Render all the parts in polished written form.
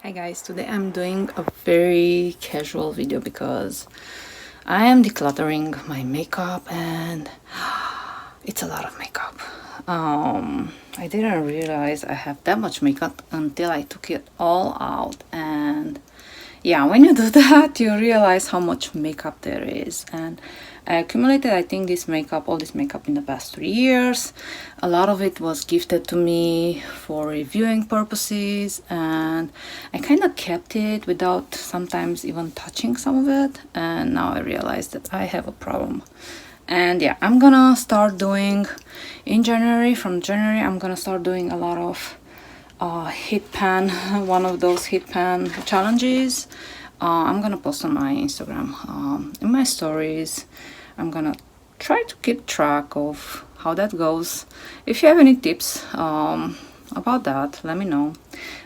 Hi guys, today I'm doing a very casual video because I am decluttering my makeup and it's a lot of makeup. I didn't realize I have that much makeup until I took it all out, and yeah, when you do that you realize how much makeup there is. And I accumulated, I think, all this makeup in the past 3 years. A lot of it was gifted to me for reviewing purposes, and I kind of kept it without sometimes even touching some of it, and now I realize that I have a problem. And yeah, I'm gonna start doing in January. From January I'm gonna start doing a lot of heat pan, one of those heat pan challenges. I'm gonna post on my Instagram, in my stories. I'm gonna try to keep track of how that goes. If you have any tips about that, let me know.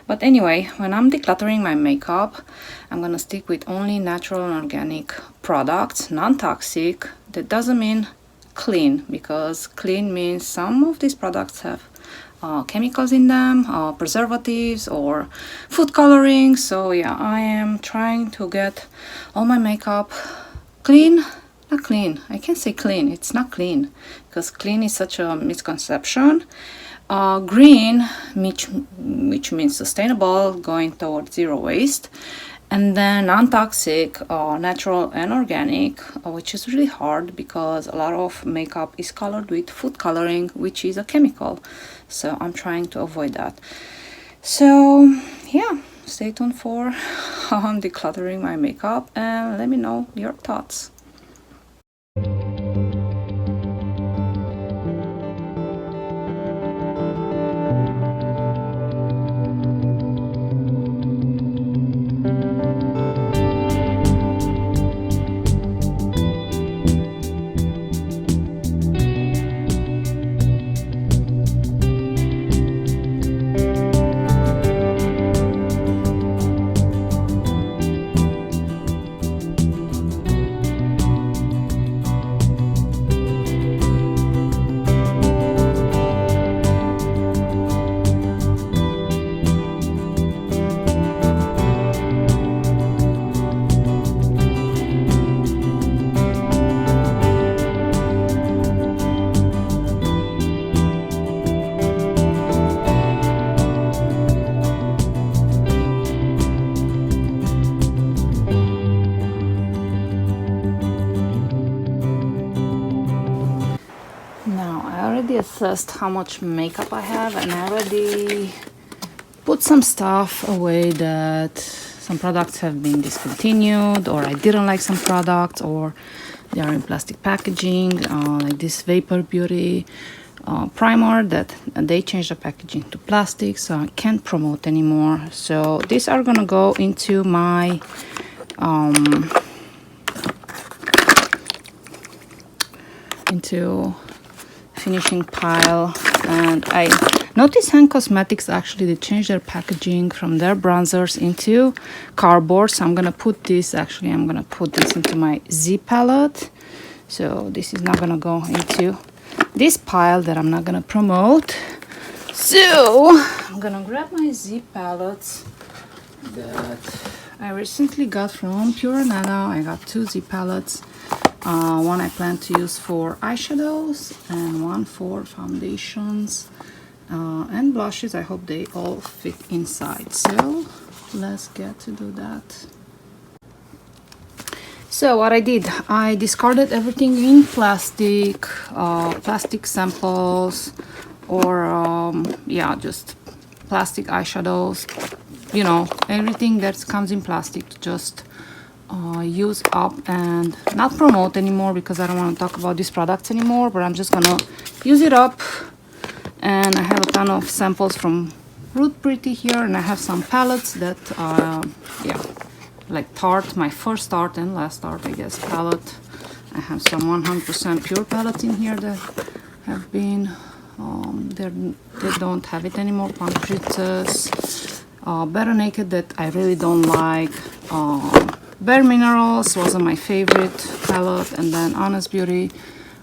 But anyway, when I'm decluttering my makeup, I'm gonna stick with only natural and organic products, non-toxic. That doesn't mean clean, because clean means some of these products have chemicals in them, preservatives or food coloring. So yeah, I am trying to get all my makeup clean. Not clean, I can't say clean, it's not clean, because clean is such a misconception. Green, which means sustainable, going towards zero waste. And then non-toxic, natural and organic, which is really hard because a lot of makeup is colored with food coloring, which is a chemical. So I'm trying to avoid that. So yeah, stay tuned for how I'm decluttering my makeup and let me know your thoughts. Now I already assessed how much makeup I have, and I already put some stuff away that some products have been discontinued, or I didn't like some products, or they are in plastic packaging, like this Vapor Beauty primer that they changed the packaging to plastic, so I can't promote anymore. So these are gonna go into my finishing pile. And I noticed Hand Cosmetics, actually they changed their packaging from their bronzers into cardboard, so I'm gonna put this into my Z palette. So this is not gonna go into this pile that I'm not gonna promote. So I'm gonna grab my Z palettes that I recently got from Pure Nana. I got 2 Z palettes. One I plan to use for eyeshadows and one for foundations and blushes. I hope they all fit inside. So let's get to do that. So what I did, I discarded everything in plastic, plastic samples, or yeah, just plastic eyeshadows, you know, everything that comes in plastic to just use up and not promote anymore, because I don't want to talk about these products anymore, but I'm just gonna use it up. And I have a ton of samples from Root Pretty here, and I have some palettes that yeah, like Tarte, my first Tarte and last Tarte, I guess, palette. I have some 100% pure palettes in here that have been they don't have it anymore. Punk Princess, Better Naked, that I really don't like. Bare Minerals wasn't my favorite palette, and then Honest Beauty.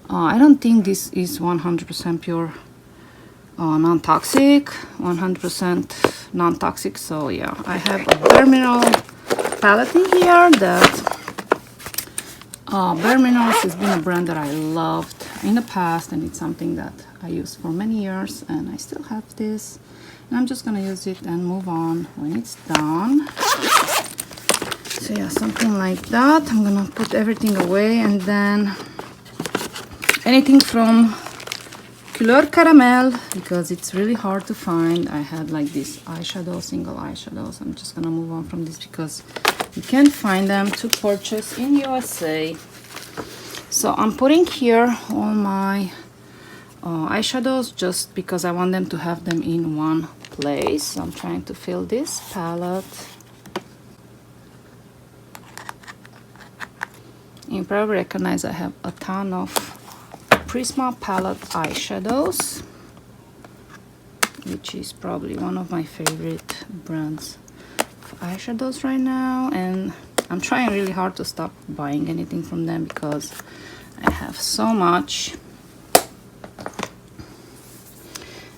I don't think this is 100% pure non-toxic, 100% non-toxic. So yeah, I have a Bare Mineral palette in here. That Bare Minerals has been a brand that I loved in the past, and it's something that I used for many years, and I still have this. And I'm just gonna use it and move on when it's done. So yeah, something like that. I'm gonna put everything away, and then anything from Couleur Caramel, because it's really hard to find. I had like this eyeshadow, single eyeshadows. I'm just gonna move on from this because you can't find them to purchase in USA. So I'm putting here all my eyeshadows just because I want them to have them in one place. So I'm trying to fill this palette. You probably recognize I have a ton of Prisma palette eyeshadows, which is probably one of my favorite brands of eyeshadows right now, and I'm trying really hard to stop buying anything from them because I have so much.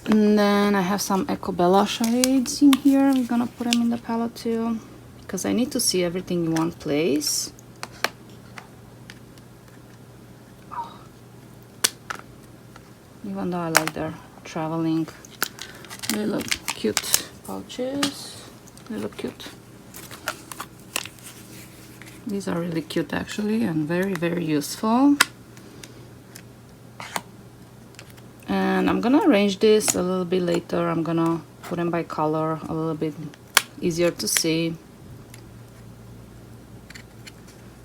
And then I have some Eco Bella shades in here. I'm gonna put them in the palette too because I need to see everything in one place. Even though I like their traveling, they look cute pouches. They look cute. These are really cute actually, and very, very useful. And I'm gonna arrange this a little bit later. I'm gonna put them by color, a little bit easier to see.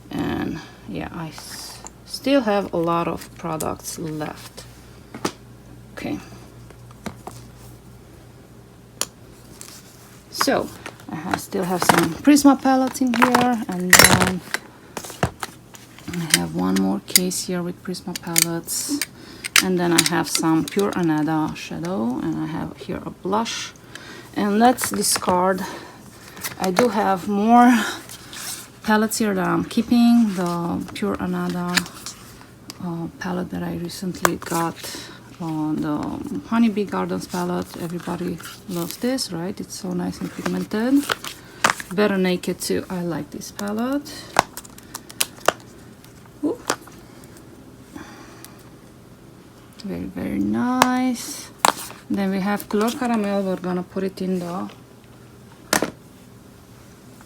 And yeah, I still have a lot of products left. Okay, so I still have some Prisma palettes in here, and then I have one more case here with Prisma palettes, and then I have some Pure Anada shadow, and I have here a blush. And let's discard. I do have more palettes here that I'm keeping. The Pure Anada palette that I recently got on the Honeybee Gardens palette. Everybody loves this, right? It's so nice and pigmented. Better Naked too. I like this palette. Ooh. Very, very nice. Then we have Couleur Caramel. We're gonna put it in the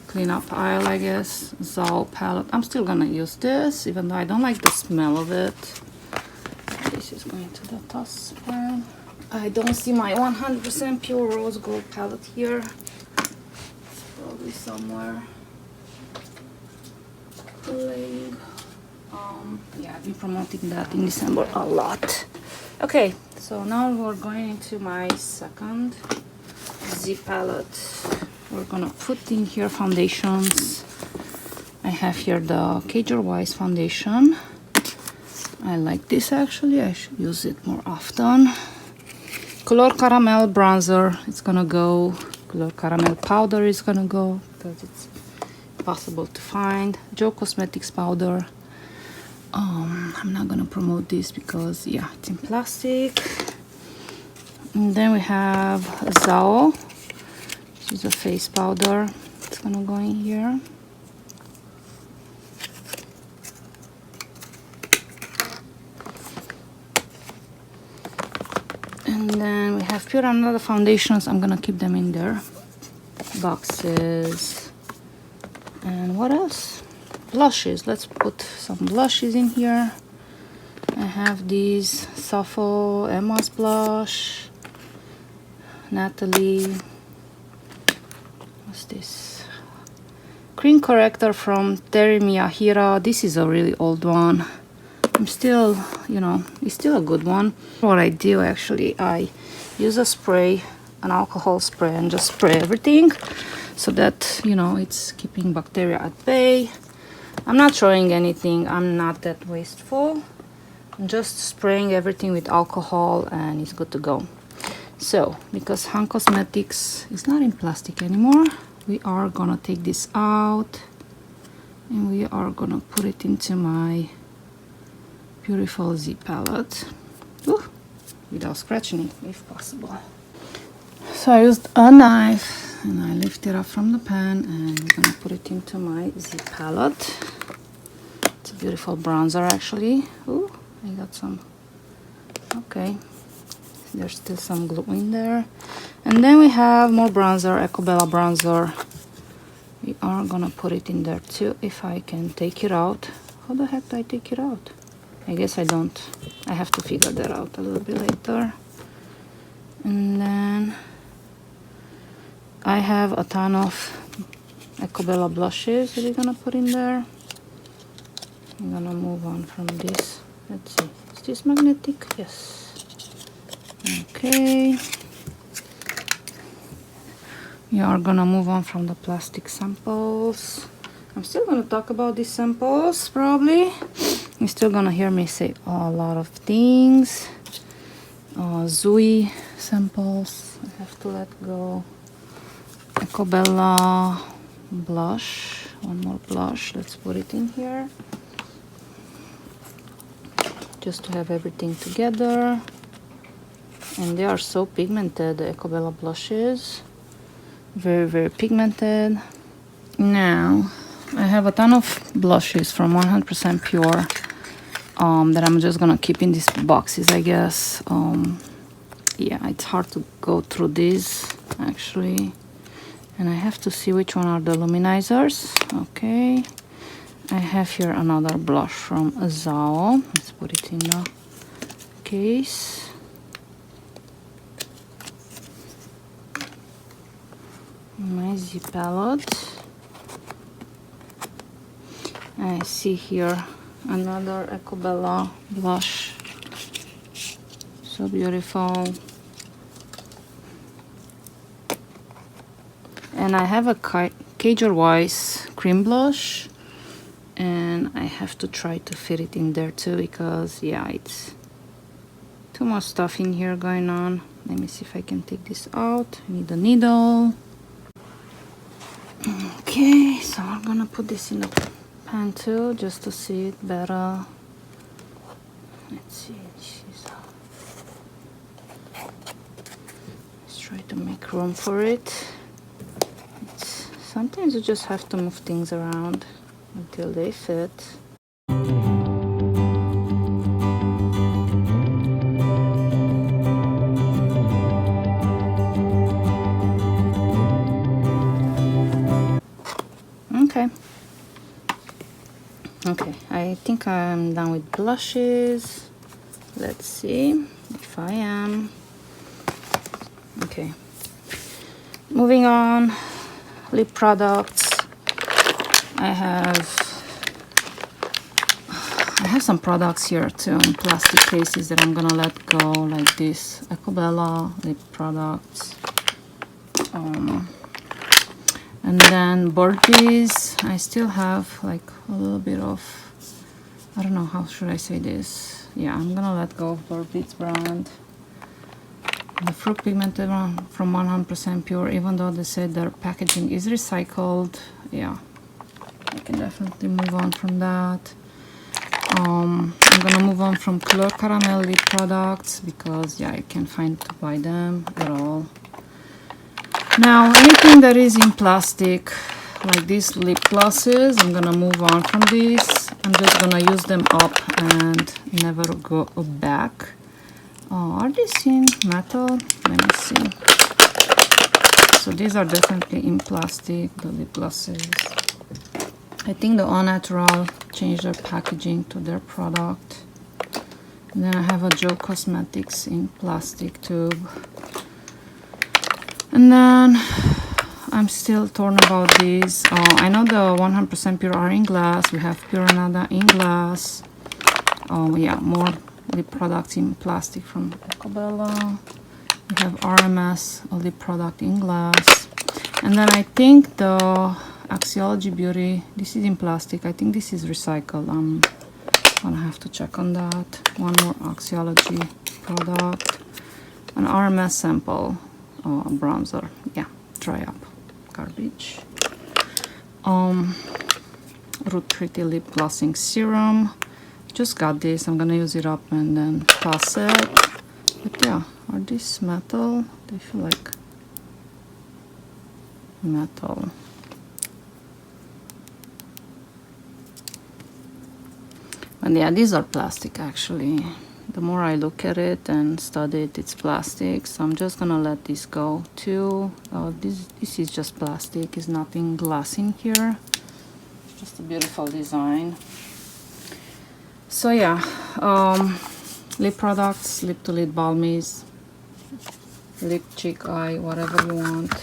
cleanup aisle, I guess. Zal palette. I'm still gonna use this, even though I don't like the smell of it. This is going to the toss pile. I don't see my 100% pure rose gold palette here. It's probably somewhere playing. Yeah, I've been promoting that in December a lot. Okay, so now we're going into my second Z palette. We're gonna put in here foundations. I have here the Cager Wise foundation. I like this actually. I should use it more often. Couleur Caramel bronzer, it's gonna go. Couleur Caramel powder is gonna go because it's possible to find. Joe Cosmetics powder. I'm not gonna promote this because yeah, it's in plastic. And then we have Zao, which is a face powder. It's gonna go in here. And then we have Pure Another foundations. I'm gonna keep them in their boxes. And what else? Blushes. Let's put some blushes in here. I have these Safo Emma's blush. Natalie. What's this? Cream corrector from Terry Miyahira. This is a really old one. I'm still, you know, it's still a good one. What I do actually, I use a spray, an alcohol spray, and just spray everything so that, you know, it's keeping bacteria at bay. I'm not throwing anything. I'm not that wasteful. I'm just spraying everything with alcohol and it's good to go. So, because Han Cosmetics is not in plastic anymore, we are gonna take this out and we are gonna put it into my beautiful Z palette. Ooh. without scratching it if possible. So I used a knife and I lift it up from the pan and I'm gonna put it into my Z palette. It's a beautiful bronzer actually. Ooh, I got some. Okay, there's still some glue in there. And then we have more bronzer, Ecobella bronzer. We are gonna put it in there too if I can take it out. How the heck do I take it out? I guess I don't. I have to figure that out a little bit later. And then I have a ton of Ecobella blushes that we're gonna put in there. I'm gonna move on from this. Let's see. Is this magnetic? Yes. Okay. We are gonna move on from the plastic samples. I'm still gonna talk about these samples probably. You're still gonna hear me say a lot of things. Zooey samples. I have to let go. Ecobella blush. One more blush. Let's put it in here. Just to have everything together. And they are so pigmented, the Ecobella blushes. Very, very pigmented. Now, I have a ton of blushes from 100% Pure that I'm just gonna keep in these boxes, I guess. Yeah, it's hard to go through these, actually. And I have to see which one are the luminizers. Okay. I have here another blush from Zao. Let's put it in the case. My Z palette. I see here another Ecobella blush. So beautiful. And I have a Kjaer Weis cream blush. And I have to try to fit it in there too because, yeah, it's too much stuff in here going on. Let me see if I can take this out. I need a needle. Okay, so I'm gonna put this in the pan too just to see it better. Let's see. Let's try to make room for it. Sometimes you just have to move things around until they fit. Okay, I think I'm done with blushes. Let's see if I am. Okay, moving on. Lip products. I have some products here too in plastic cases that I'm gonna let go, like this Ecobella lip products. And then Burpees. I still have like a little bit of, I don't know, how should I say this? Yeah, I'm gonna let go of Burpees brand. The fruit pigmented one from 100% Pure, even though they said their packaging is recycled. Yeah, I can definitely move on from that. I'm gonna move on from Clear Caramel lip products because, yeah, I can't find to buy them at all. Now, anything that is in plastic, like these lip glosses, I'm gonna move on from these. I'm just gonna use them up and never go back. Oh, are these in metal? Let me see. So these are definitely in plastic, the lip glosses. I think the All Natural changed their packaging to their product. And then I have a Joe Cosmetics in plastic tube. And then I'm still torn about these. I know the 100% Pure are in glass. We have Pure Nada in glass. Yeah, more lip products in plastic from Ecobella. We have RMS, a lip product in glass. And then I think the Axiology Beauty, this is in plastic. I think this is recycled. I'm gonna have to check on that. One more Axiology product. An RMS sample bronzer. Yeah, dry up. Garbage. Root Pretty Lip Glossing Serum. Just got this. I'm gonna use it up and then toss it. But yeah, are these metal? They feel like metal. And yeah, these are plastic actually. The more I look at it and study it, it's plastic. So I'm just gonna let this go too. This is just plastic. It's nothing glass in here. It's just a beautiful design. So yeah, lip products, lip to lip balmies, lip, cheek, eye, whatever you want.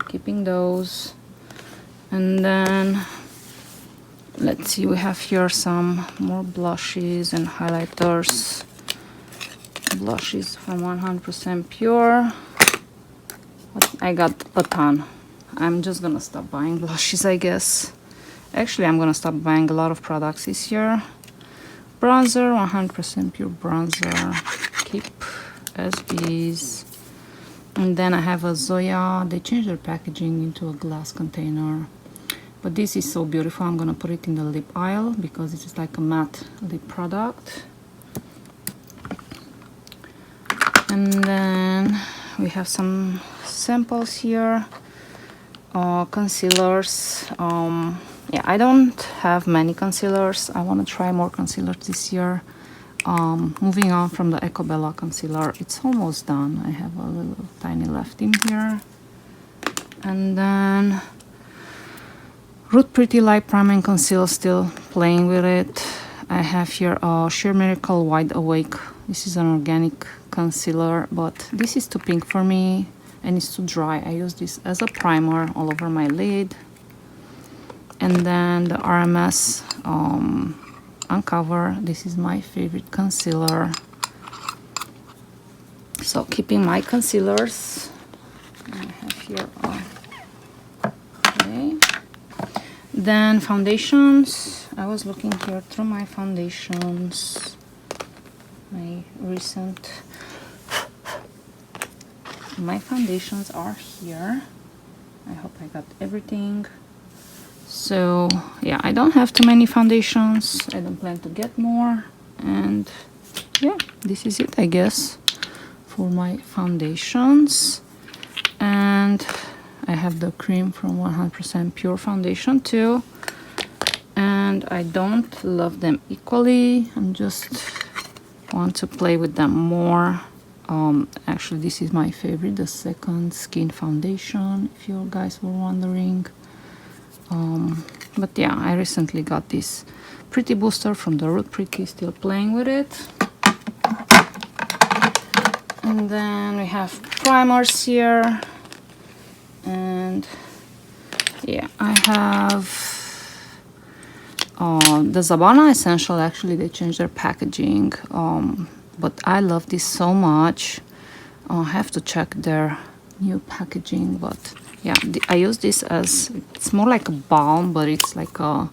Keeping those. And then let's see, we have here some more blushes and highlighters. Blushes from 100% pure. I got a ton. I'm just gonna stop buying blushes, I guess. Actually, I'm gonna stop buying a lot of products this year. Bronzer, 100% pure bronzer. Keep as these. And then I have a Zoya. They changed their packaging into a glass container. But this is so beautiful. I'm gonna put it in the lip aisle because it is like a matte lip product. And then we have some samples here. Concealers. Yeah, I don't have many concealers. I want to try more concealers this year. Moving on from the Ecobella concealer, it's almost done. I have a little tiny left in here. And then Root Pretty Light Prime and Conceal, still playing with it. I have here a Sheer Miracle Wide Awake. This is an organic concealer, but this is too pink for me and it's too dry. I use this as a primer all over my lid. And then the RMS Uncover. This is my favorite concealer. So keeping my concealers. I have here okay. Then foundations. I was looking here through my foundations. My foundations are here. I hope I got everything. So yeah, I don't have too many foundations. I don't plan to get more. And yeah, this is it, I guess, for my foundations. And I have the cream from 100% pure foundation too. And I don't love them equally. I'm just want to play with them more. Actually, this is my favorite, the Second Skin foundation, if you guys were wondering. But yeah, I recently got this Pretty Booster from the Root Pretty, still playing with it. And then we have primers here. And yeah, I have the Zabana Essential. Actually, they changed their packaging. But I love this so much. I have to check their new packaging, but yeah, I use this as, it's more like a balm, but it's like a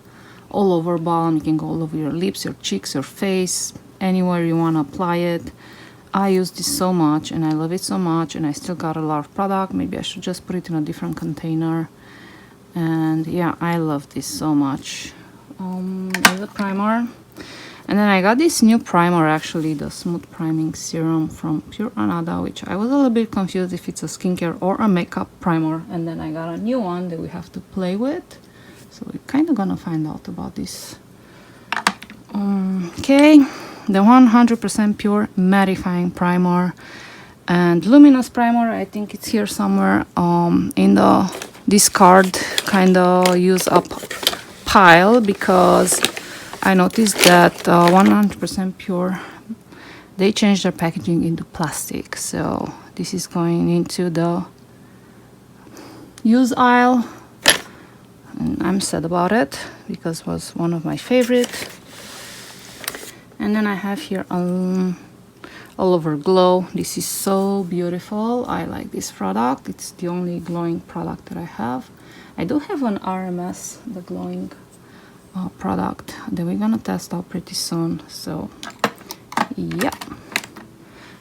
all over balm. You can go all over your lips, your cheeks, your face, anywhere you want to apply it. I use this so much and I love it so much, and I still got a lot of product. Maybe I should just put it in a different container. And yeah, I love this so much. There's a primer. And then I got this new primer, actually, the Smooth Priming Serum from Pure Anada, which I was a little bit confused if it's a skincare or a makeup primer. And then I got a new one that we have to play with. So we're kind of gonna find out about this. Okay, the 100% Pure Mattifying Primer and Luminous Primer. I think it's here somewhere in the discard kind of use up pile, because I noticed that 100% Pure, they changed their packaging into plastic. So this is going into the use aisle. And I'm sad about it because it was one of my favorite. And then I have here All Over Glow. This is so beautiful. I like this product. It's the only glowing product that I have. I do have an RMS, the glowing product that we're gonna test out pretty soon. So yeah.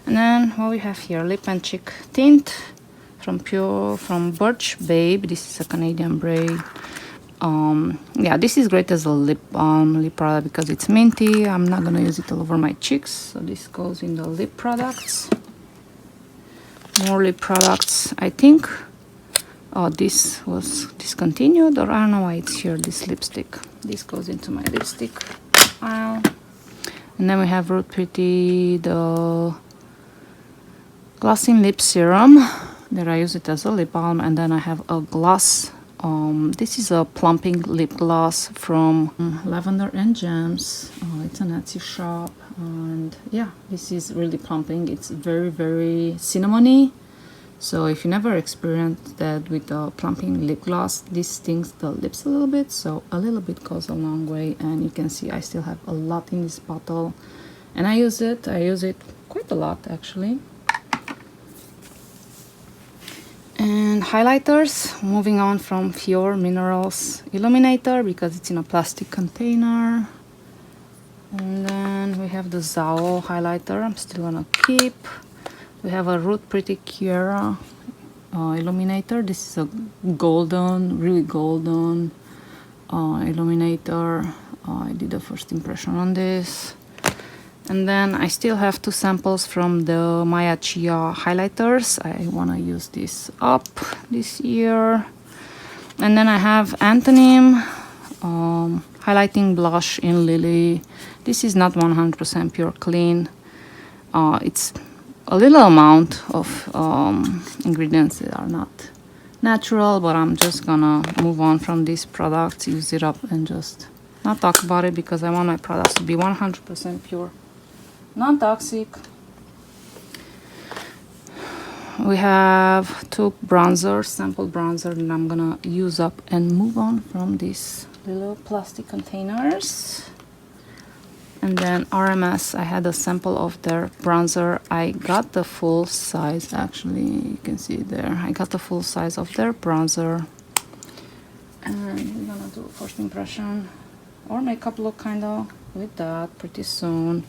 And then what we have here, lip and cheek tint from Birch Babe. This is a Canadian brand. Yeah, this is great as a lip product because it's minty. I'm not gonna use it all over my cheeks, so this goes in the lip products. More lip products. I think this was discontinued, or I don't know why it's here, this lipstick. This goes into my lipstick aisle. And then we have Root Pretty, the Glossing Lip Serum, that I use it as a lip balm. And then I have a gloss. This is a plumping lip gloss from Lavender and Gems. It's an Etsy shop, and yeah, this is really plumping. It's very, very cinnamony. So if you never experienced that with the plumping lip gloss, this stings the lips a little bit, so a little bit goes a long way. And you can see I still have a lot in this bottle, and I use it quite a lot actually. And highlighters, moving on from Pure Minerals Illuminator because it's in a plastic container. And then we have the Zao highlighter I'm still gonna keep. We have a Root Pretty Kiera illuminator. This is a golden, really golden illuminator. I did a first impression on this. And then I still have 2 samples from the Maya Chia highlighters. I want to use this up this year. And then I have Antonym highlighting blush in Lily. This is not 100% pure clean. It's a little amount of ingredients that are not natural, but I'm just gonna move on from this product, use it up, and just not talk about it because I want my products to be 100% pure, non-toxic. We have 2 bronzers, sample bronzer, that I'm gonna use up and move on from these little plastic containers. And then RMS, I had a sample of their bronzer. I got the full size, actually, you can see it there. I got the full size of their bronzer. And we're gonna do first impression or makeup look kinda with that pretty soon.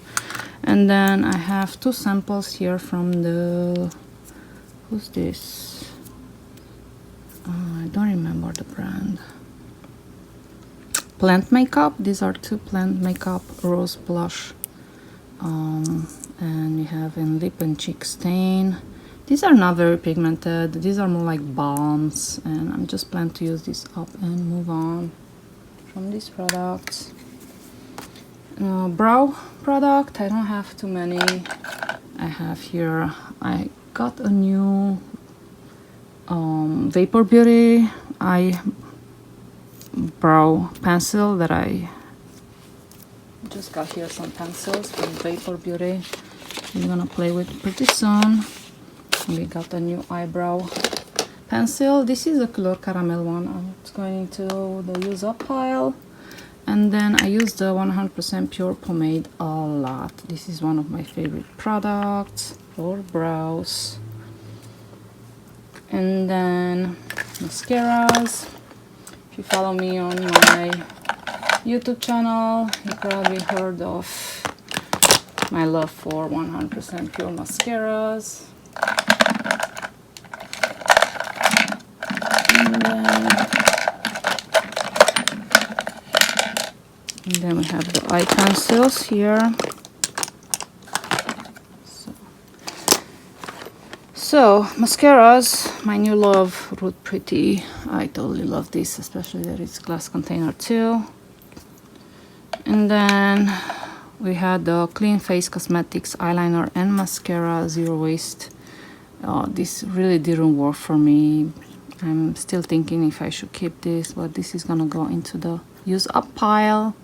And then I have 2 samples here from the, who's this? I don't remember the brand. Plant Makeup. These are 2 Plant Makeup Rose Blush. And you have in Lip and Cheek Stain. These are not very pigmented. These are more like balms. And I'm just planning to use this up and move on from these products. Brow product. I don't have too many. I have here, I got a new Vapor Beauty brow pencil that I just got here, some pencils from Vapor Beauty I'm gonna play with pretty soon. We got a new eyebrow pencil. This is a Color Caramel one. It's going into the use up pile. And then I use the 100% pure pomade a lot. This is one of my favorite products for brows. And then mascaras. If you follow me on my YouTube channel, you probably heard of my love for 100% pure mascaras. And then we have the eye pencils here. So mascaras, my new love, Root Pretty. I totally love this, especially that it's glass container too. And then we had the Clean Face Cosmetics eyeliner and mascara, zero waste. This really didn't work for me. I'm still thinking if I should keep this, but this is gonna go into the use up pile.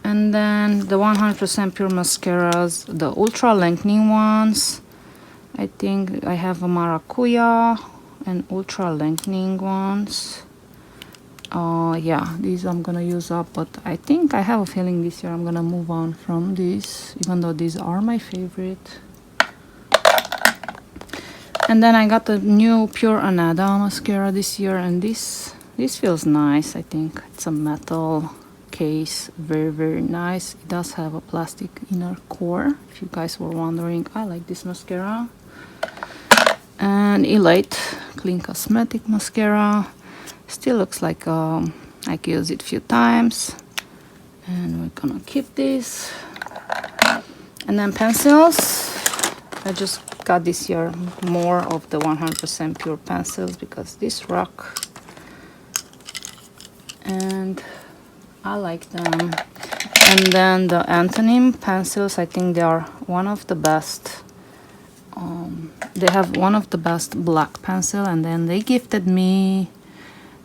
And then the 100% pure mascaras, the ultra lengthening ones. I think I have a maracuja and ultra lengthening ones. Yeah, these I'm gonna use up, but I think I have a feeling this year I'm gonna move on from these, even though these are my favorite. And then I got the new Pure Anada mascara this year, and this feels nice. I think it's a metal case, very, very nice. It does have a plastic inner core, if you guys were wondering. I like this mascara. And Elite Clean Cosmetic mascara. Still looks like I could use it a few times. And we're gonna keep this. And then pencils, I just got this year more of the 100% pure pencils because this rock, and I like them. And then the Antonym pencils, I think they are one of the best. They have one of the best black pencil, and then they gifted me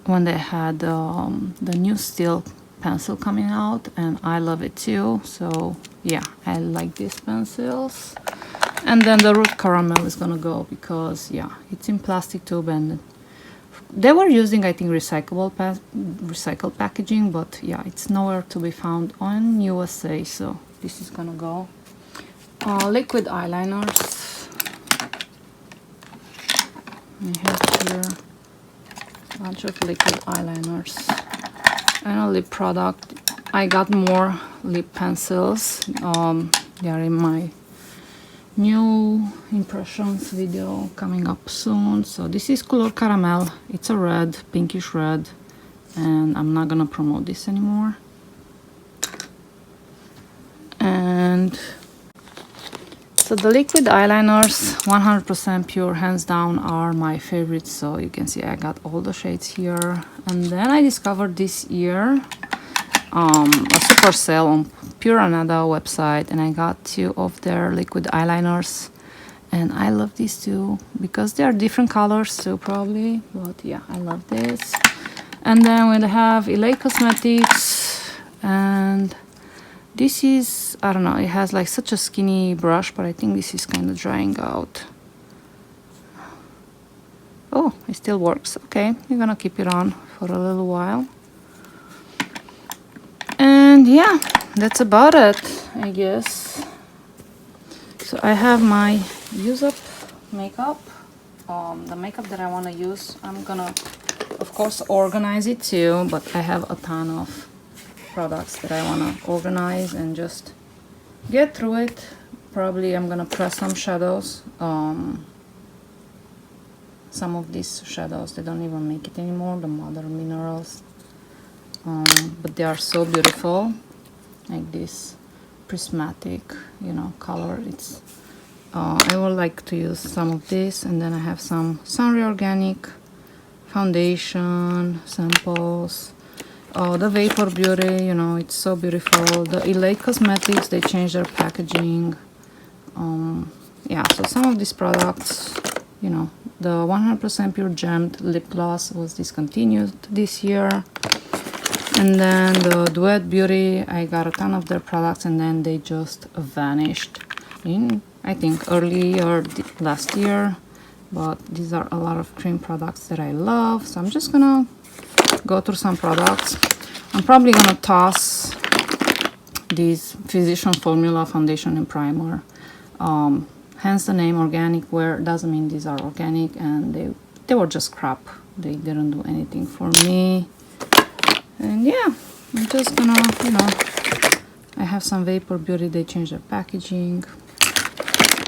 when they had the new steel pencil coming out, and I love it too. So yeah, I like these pencils. And then the root caramel is gonna go because yeah, it's in plastic tube, and they were using, I think, recycled packaging, but yeah, it's nowhere to be found on USA, so this is gonna go. Liquid eyeliners. I have here a bunch of liquid eyeliners and a lip product. I got more lip pencils. They are in my new impressions video coming up soon. So this is Color Caramel. It's a red, pinkish red, and I'm not gonna promote this anymore. And so the liquid eyeliners, 100% pure, hands down, are my favorites. So you can see I got all the shades here. And then I discovered this year a super sale on Pure Anada website, and I got 2 of their liquid eyeliners, and I love these too because they are different colors too probably, but yeah, I love this. And then we have LA Cosmetics, and this is, I don't know, it has like such a skinny brush, but I think this is kind of drying out. Oh, it still works. Okay, we're gonna keep it on for a little while. And yeah, that's about it, I guess. So I have my use up makeup. The makeup that I want to use, I'm gonna of course organize it too, but I have a ton of products that I want to organize and just get through it. Probably I'm gonna press some shadows. Some of these shadows, they don't even make it anymore, the Mother Minerals. But they are so beautiful, like this prismatic, you know, color. It's I would like to use some of this, and then I have some Sunray Organic foundation samples. The Vapor Beauty, you know, it's so beautiful. The LA Cosmetics, they changed their packaging. Yeah, so some of these products, you know, the 100% pure gemmed lip gloss was discontinued this year. And then the Duet Beauty, I got a ton of their products, and then they just vanished in, I think, early or last year. But these are a lot of cream products that I love, so I'm just gonna go through some products. I'm probably gonna toss these Physician Formula foundation and primer. Hence the name organic wear. Doesn't mean these are organic, and they were just crap. They didn't do anything for me. And yeah, I'm just gonna, you know, I have some Vapor Beauty, they changed their packaging.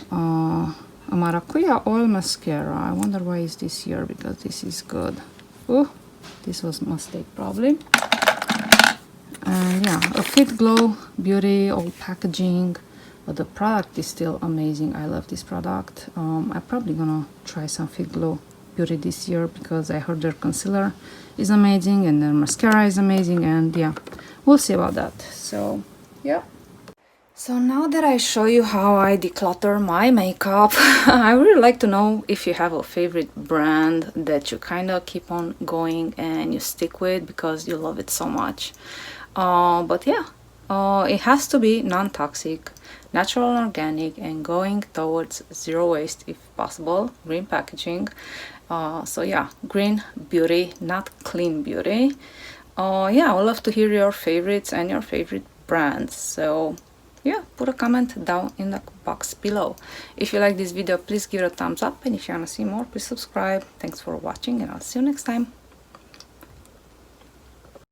A Maracuja Oil Mascara, I wonder why is this here, because this is good. Oh, this was a mistake probably. And yeah, a Fit Glow Beauty, old packaging, but the product is still amazing. I love this product. I'm probably gonna try some Fit Glow Beauty this year because I heard their concealer is amazing and their mascara is amazing, and yeah, we'll see about that. So yeah. So now that I show you how I declutter my makeup, I really like to know if you have a favorite brand that you kind of keep on going and you stick with because you love it so much. But yeah, it has to be non-toxic, natural and organic, and going towards zero waste if possible, green packaging. So yeah, green beauty, not clean beauty. Yeah, I would love to hear your favorites and your favorite brands. So yeah, put a comment down in the box below. If you like this video, please give it a thumbs up, and if you want to see more, please subscribe. Thanks for watching, and I'll see you next time.